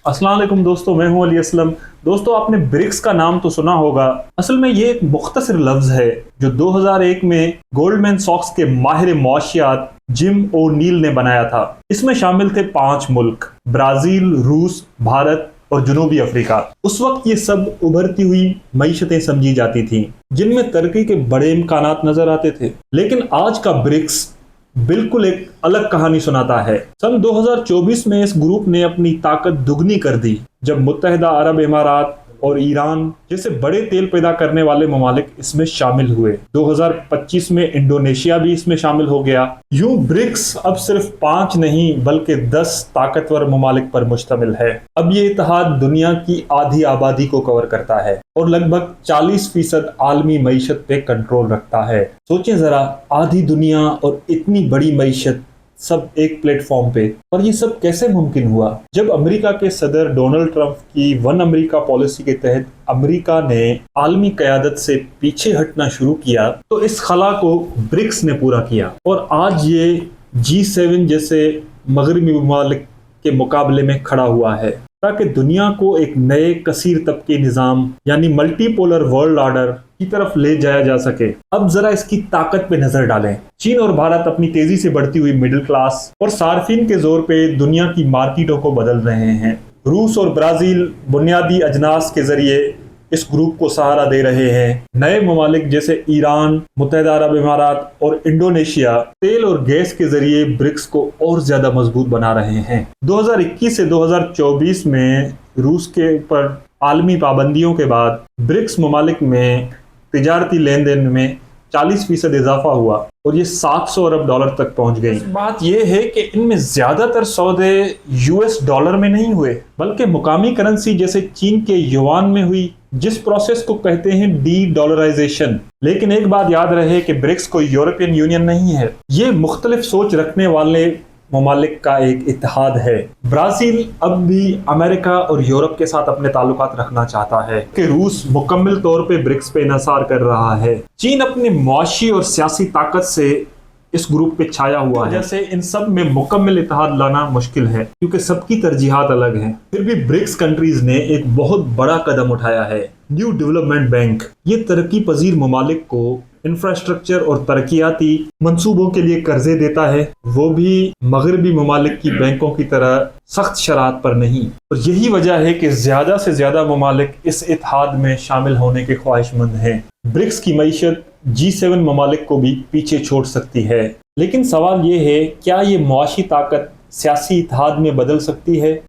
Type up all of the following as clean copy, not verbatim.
अस्सलाम वालेकुम दोस्तों, मैं हूं अली असलम। दोस्तों, आपने ब्रिक्स का नाम तो सुना होगा। असल में ये एक मुख्तसर लफ्ज है जो 2001 में गोल्डमैन सॉक्स के माहिर मुआशियात जिम ओ नील ने बनाया था। इसमें शामिल थे 5 मुल्क: ब्राजील, रूस, भारत और जनूबी अफ्रीका। उस वक्त ये सब उभरती हुई मईशतें समझी जाती थीं जिनमें तरक्की के बड़े इम्कानात नजर आते थे। लेकिन आज का ब्रिक्स बिल्कुल एक अलग कहानी सुनाता है। सन 2024 में इस ग्रुप ने अपनी ताकत दुगनी कर दी जब मुत्तहिदा अरब इमारात और ईरान जैसे बड़े तेल पैदा करने वाले ममालिक इसमें शामिल हुए। 2025 में इंडोनेशिया भी इसमें शामिल हो गया। यूं ब्रिक्स अब सिर्फ 5 नहीं बल्कि 10 ताकतवर ममालिक पर मुश्तमिल है। अब ये इत्तेहाद दुनिया की आधी आबादी को कवर करता है और लगभग 40% आलमी मईशत पे कंट्रोल रखता है। सोचें जरा, आधी दुनिया और इतनी बड़ी मईशत सब एक प्लेटफॉर्म पे। और ये सब कैसे मुमकिन हुआ? जब अमेरिका के सदर डोनाल्ड ट्रंप की वन अमेरिका पॉलिसी के तहत अमेरिका ने आलमी क़यादत से पीछे हटना शुरू किया तो इस खला को ब्रिक्स ने पूरा किया और आज ये G7 जैसे मगरबी ममालिक के मुकाबले में खड़ा हुआ है ताकि दुनिया को एक नए कसीर तबके निज़ाम यानी मल्टीपोलर वर्ल्ड ऑर्डर की तरफ ले जाया जा सके। अब जरा इसकी ताकत पे नजर डालें। चीन और भारत अपनी तेजी से बढ़ती हुई मिडिल क्लास और सार्फिन के जोर पे दुनिया की मार्केटों को बदल रहे हैं। रूस और ब्राजील बुनियादी अजनास के जरिए इस ग्रुप को सहारा दे रहे हैं। नए ममालिक जैसे ईरान, मुत्तहिदा अरब इमारात और इंडोनेशिया तेल और गैस के जरिए ब्रिक्स को और ज्यादा मजबूत बना रहे हैं। 2021 से 2024 में रूस के ऊपर आलमी पाबंदियों के बाद ब्रिक्स ममालिक में तिजारती लेन देन में 40% इजाफा हुआ और ये $700 अरब तक पहुंच गई। बात यह है कि इनमें ज्यादातर सौदे US डॉलर में नहीं हुए बल्कि मुकामी करेंसी जैसे चीन के युआन में हुई, जिस प्रोसेस को कहते हैं डी डॉलराइजेशन। लेकिन एक बात याद रहे कि ब्रिक्स कोई यूरोपियन यूनियन नहीं है, ये मुख्तलिफ सोच रखने वाले ममालिक का एक इत्तेहाद है। ब्राजील अब भी अमेरिका और यूरोप के साथ अपने ताल्लुकात रखना चाहता है कि रूस मुकम्मल तौर पे ब्रिक्स पे इन्हिसार कर रहा है। चीन अपनी मुआशी और सियासी ताकत से इस ग्रुप पे छाया हुआ है। जैसे इन सब में मुकम्मल इत्तेहाद लाना मुश्किल है क्योंकि सबकी तरजीहात अलग हैं। फिर भी ब्रिक्स कंट्रीज ने एक बहुत बड़ा कदम उठाया है। न्यू डेवलपमेंट बैंक ये तरक्की पजीर ममालिक को इंफ्रास्ट्रक्चर और तरक्याती मंसूबों के लिए कर्जे देता है, वो भी मगरबी ममालिक की बैंकों की तरह सख्त शरात पर नहीं। और यही वजह है कि ज्यादा से ज्यादा ममालिक इस इत्तेहाद में शामिल होने के ख्वाहिशमंद हैं। ब्रिक्स की मईशत G7 ममालिक को भी पीछे छोड़ सकती है। लेकिन सवाल ये है, क्या ये मुआशी ताकत सियासी इत्तेहाद में बदल सकती है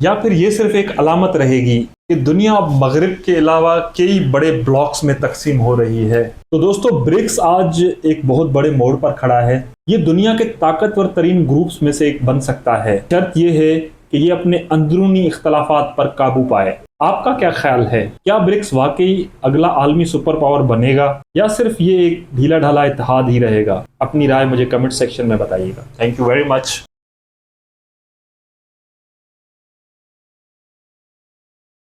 या फिर ये सिर्फ एक अलामत रहेगी कि दुनिया अब मगरिब के अलावा कई बड़े ब्लॉक्स में तकसीम हो रही है। तो दोस्तों, ब्रिक्स आज एक बहुत बड़े मोड़ पर खड़ा है। ये दुनिया के ताकतवर तरीन ग्रुप्स में से एक बन सकता है। शर्त यह है कि ये अपने अंदरूनी इख्तलाफात पर काबू पाए। आपका क्या ख्याल है? क्या ब्रिक्स वाकई अगला आलमी सुपर पावर बनेगा या सिर्फ ये एक ढीला ढाला इत्तेहाद ही रहेगा? अपनी राय मुझे कमेंट सेक्शन में बताइएगा। Thank you very much.